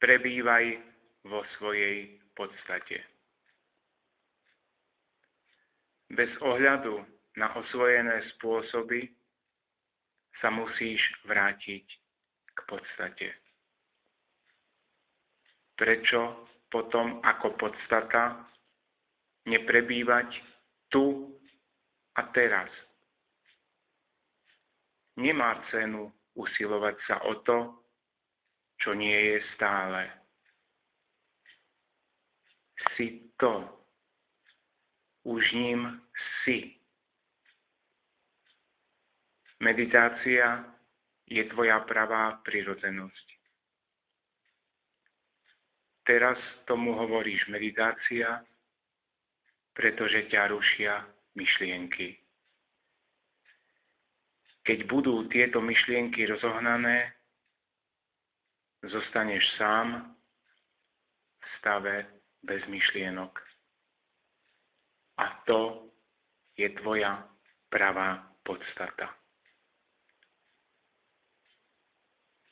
prebývaj vo svojej podstate. Bez ohľadu na osvojené spôsoby sa musíš vrátiť k podstate. Prečo potom ako podstata neprebývať tu a teraz? Nemá cenu usilovať sa o to, čo nie je stále. Si to. Už ním si. Meditácia je tvoja pravá prirodzenosť. Teraz tomu hovoríš meditácia, pretože ťa rušia myšlienky. Keď budú tieto myšlienky rozohnané, zostaneš sám v stave bez myšlienok. A to je tvoja pravá podstata.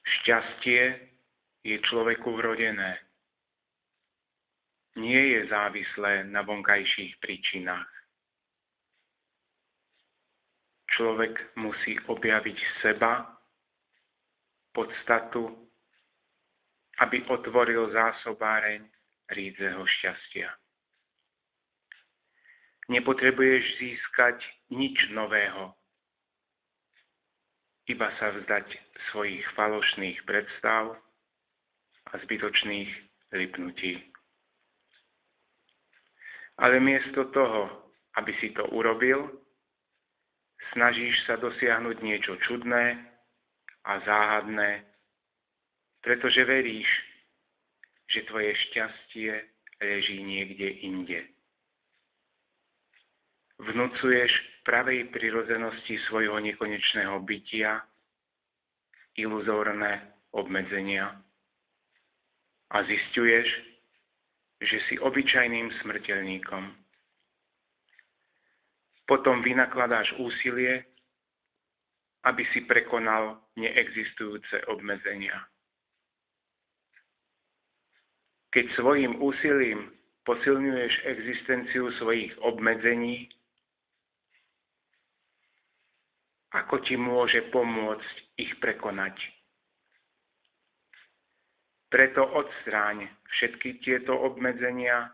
Šťastie je človeku vrodené. Nie je závislé na vonkajších príčinách. Človek musí objaviť seba, podstatu, aby otvoril zásobáreň rídzeho šťastia. Nepotrebuješ získať nič nového, iba sa vzdať svojich falošných predstav a zbytočných lipnutí. Ale miesto toho, aby si to urobil, snažíš sa dosiahnuť niečo čudné a záhadné, pretože veríš, že tvoje šťastie leží niekde inde. Vnúcuješ pravej prirodzenosti svojho nekonečného bytia iluzórne obmedzenia a zisťuješ, že si obyčajným smrteľníkom. Potom vynakladáš úsilie, aby si prekonal neexistujúce obmedzenia. Keď svojím úsilím posilňuješ existenciu svojich obmedzení, ako ti môže pomôcť ich prekonať? Preto odstráň všetky tieto obmedzenia,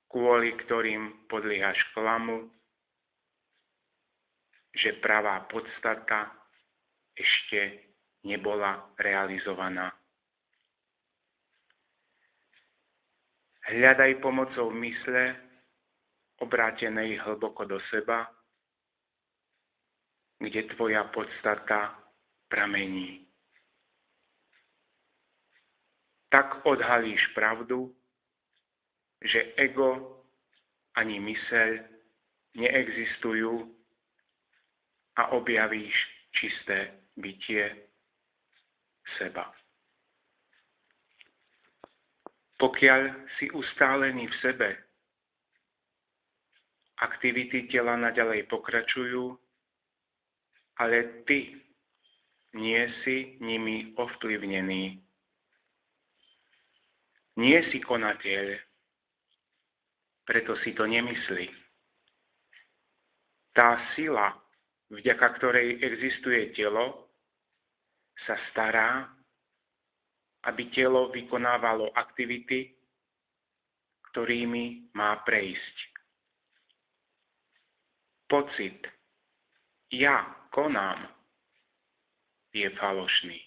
kvôli ktorým podliehaš klamu, že pravá podstata ešte nebola realizovaná. Hľadaj pomocou mysle, obrátenej hlboko do seba, kde tvoja podstata pramení. Tak odhalíš pravdu, že ego ani myseľ neexistujú a objavíš čisté bytie seba. Pokiaľ si ustálený v sebe, aktivity tela naďalej pokračujú, ale ty nie si nimi ovplyvnený. Nie si konateľ, preto si to nemyslí. Tá sila, vďaka ktorej existuje telo, sa stará, aby telo vykonávalo aktivity, ktorými má prejsť. Pocit ja konám je falošný.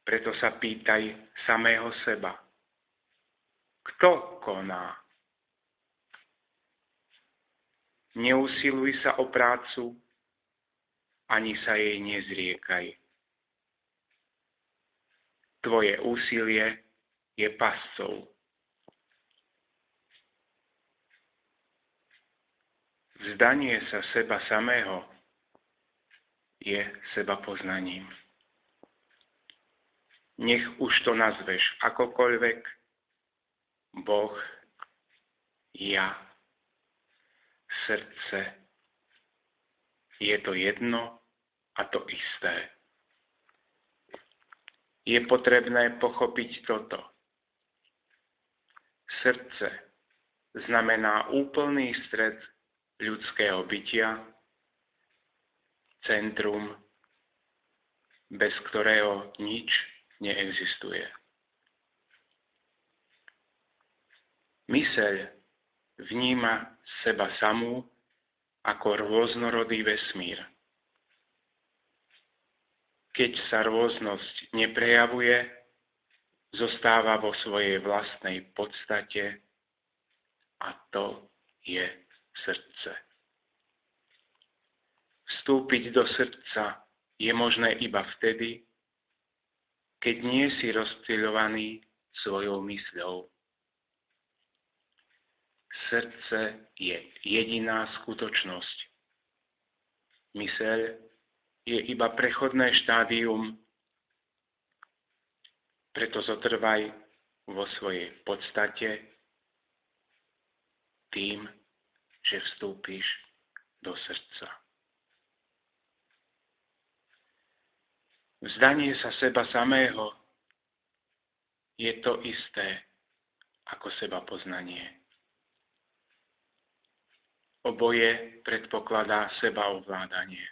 Preto sa pýtaj samého seba. Kto koná? Neusiluj sa o prácu, ani sa jej nezriekaj. Tvoje úsilie je pascou. Vzdanie sa seba samého je sebapoznaním. Nech už to nazveš akokoľvek, Boh, ja, srdce, je to jedno a to isté. je potrebné pochopiť toto. Srdce znamená úplný stred ľudského bytia, centrum, bez ktorého nič neexistuje. Myseľ vníma seba samú ako rôznorodý vesmír. Keď sa rôznosť neprejavuje, zostáva vo svojej vlastnej podstate a to je srdce. Vstúpiť do srdca je možné iba vtedy, keď nie si rozptýľovaný svojou mysľou. Srdce je jediná skutočnosť. Myseľ je iba prechodné štádium, preto zotrvaj vo svojej podstate tým, že vstúpiš do srdca. Vzdanie sa seba samého je to isté ako seba poznanie. Oboje predpokladá sebaovládanie.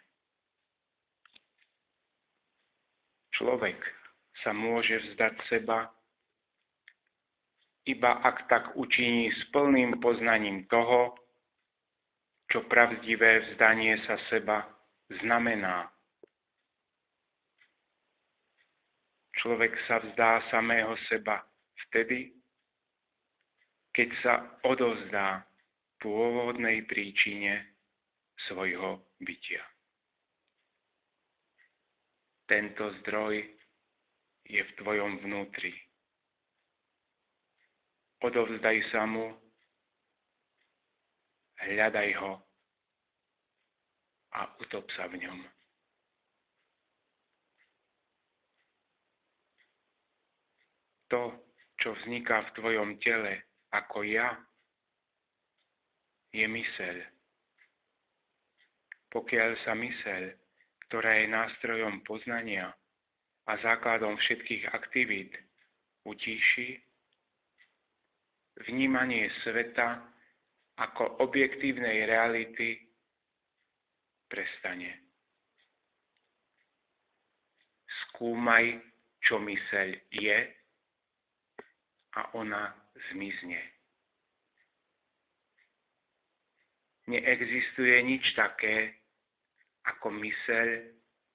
Človek sa môže vzdať seba, iba ak tak učiní s plným poznaním toho, čo pravdivé vzdanie sa seba znamená. Človek sa vzdá samého seba vtedy, keď sa odovzdá pôvodnej príčine svojho bytia. Tento zdroj je v tvojom vnútri. Odovzdaj sa mu, hľadaj ho a utop sa v ňom. To, čo vzniká v tvojom tele ako ja, je myseľ. Pokiaľ sa myseľ, ktorá je nástrojom poznania a základom všetkých aktivít, utíši, vnímanie sveta ako objektívnej reality prestane. Skúmaj, čo myseľ je a ona zmizne. Neexistuje nič také, ako myseľ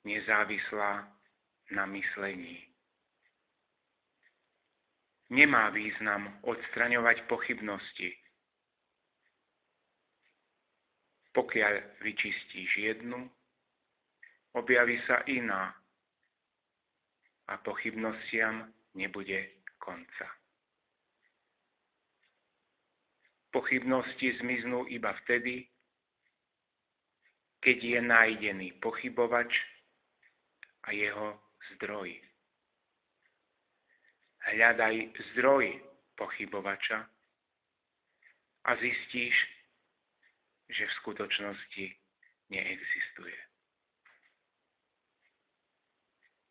nezávislá na myslení. Nemá význam odstraňovať pochybnosti. Pokiaľ vyčistíš jednu, objaví sa iná a pochybnostiam nebude konca. Pochybnosti zmiznú iba vtedy, keď je nájdený pochybovač a jeho zdroj. Hľadaj zdroj pochybovača a zistíš, že v skutočnosti neexistuje.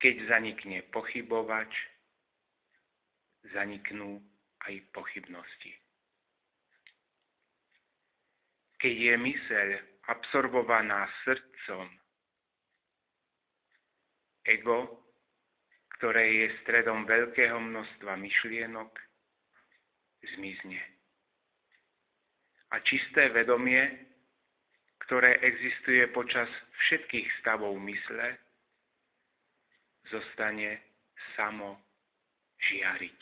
Keď zanikne pochybovač, zaniknú aj pochybnosti. Keď je myseľ absorbovaná srdcom, ego, ktoré je stredom veľkého množstva myšlienok, zmizne. A čisté vedomie, ktoré existuje počas všetkých stavov mysle, zostane samo žiariť.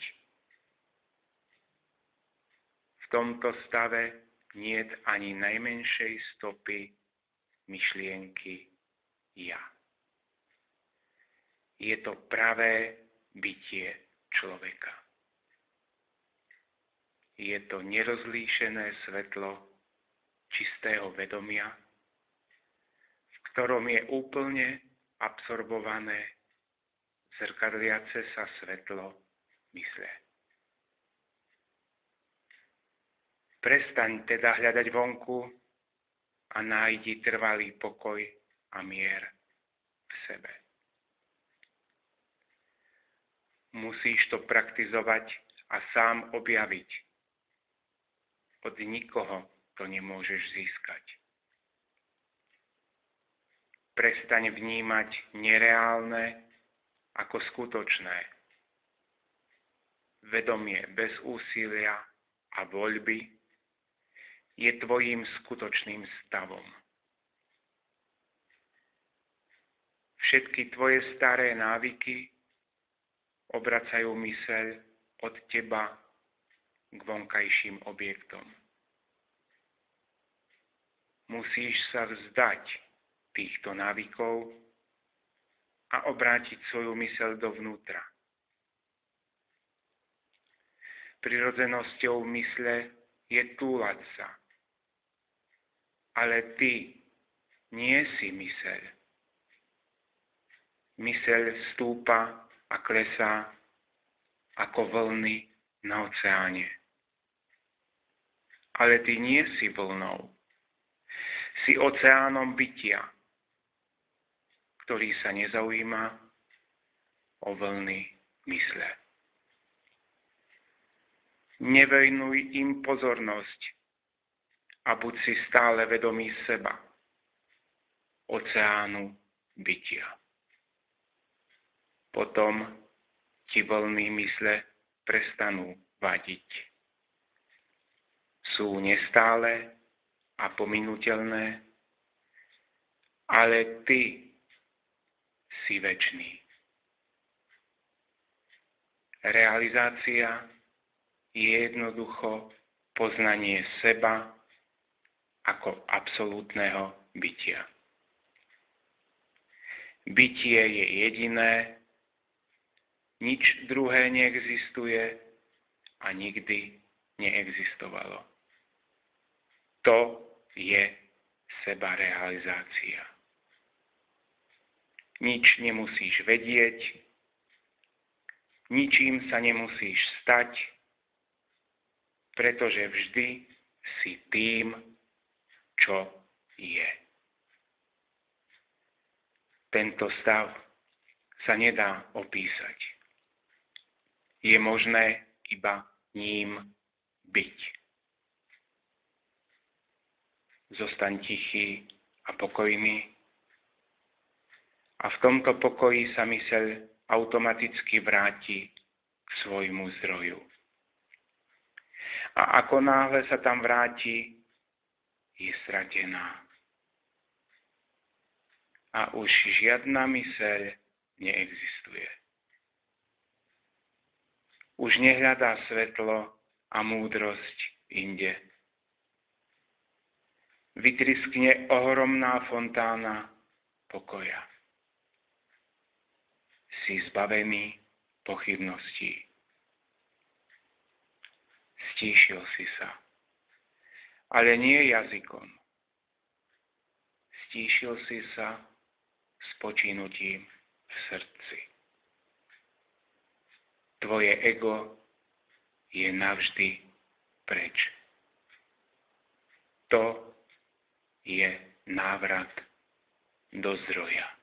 V tomto stave niet ani najmenšej stopy myšlienky ja. Je to pravé bytie človeka. Je to nerozlíšené svetlo čistého vedomia, v ktorom je úplne absorbované zrkadliace sa svetlo mysle. Prestaň teda hľadať vonku a nájdi trvalý pokoj a mier v sebe. musíš to praktizovať a sám objaviť. Od nikoho to nemôžeš získať. Prestaň vnímať nereálne ako skutočné. Vedomie bez úsilia a voľby je tvojím skutočným stavom. Všetky tvoje staré návyky obracajú myseľ od teba k vonkajším objektom. Musíš sa vzdať týchto návykov a obrátiť svoju myseľ dovnútra. Prirodzenosťou mysle je túlať sa. Ale ty nie si myseľ. Myseľ stúpa a klesá ako vlny na oceáne. Ale ty nie si vlnou. Si oceánom bytia, ktorý sa nezaujíma o vlny mysle. Nevenuj im pozornosť a buď si stále vedomý seba, oceánu bytia. Potom ti vlny mysle prestanú vadiť. Sú nestále a pominuteľné, ale ty si večný. Realizácia je jednoducho poznanie seba ako absolútneho bytia. Bytie je jediné, nič druhé neexistuje a nikdy neexistovalo. To je sebarealizácia. Nič nemusíš vedieť, ničím sa nemusíš stať, pretože vždy si tým, čo je. Tento stav sa nedá opísať. Je možné iba ním byť. Zostaň tichý a pokojný a v tomto pokoji sa myseľ automaticky vráti k svojmu zdroju. A ako náhle sa tam vráti, je stratená. A už žiadna myseľ neexistuje. Už nehľadá svetlo a múdrosť inde. Vytriskne ohromná fontána pokoja. Si zbavený pochybností. Stíšil si sa, ale nie jazykom. Stíšil si sa s počinutím v srdci. Tvoje ego je navždy preč. To je návrat do zdroja.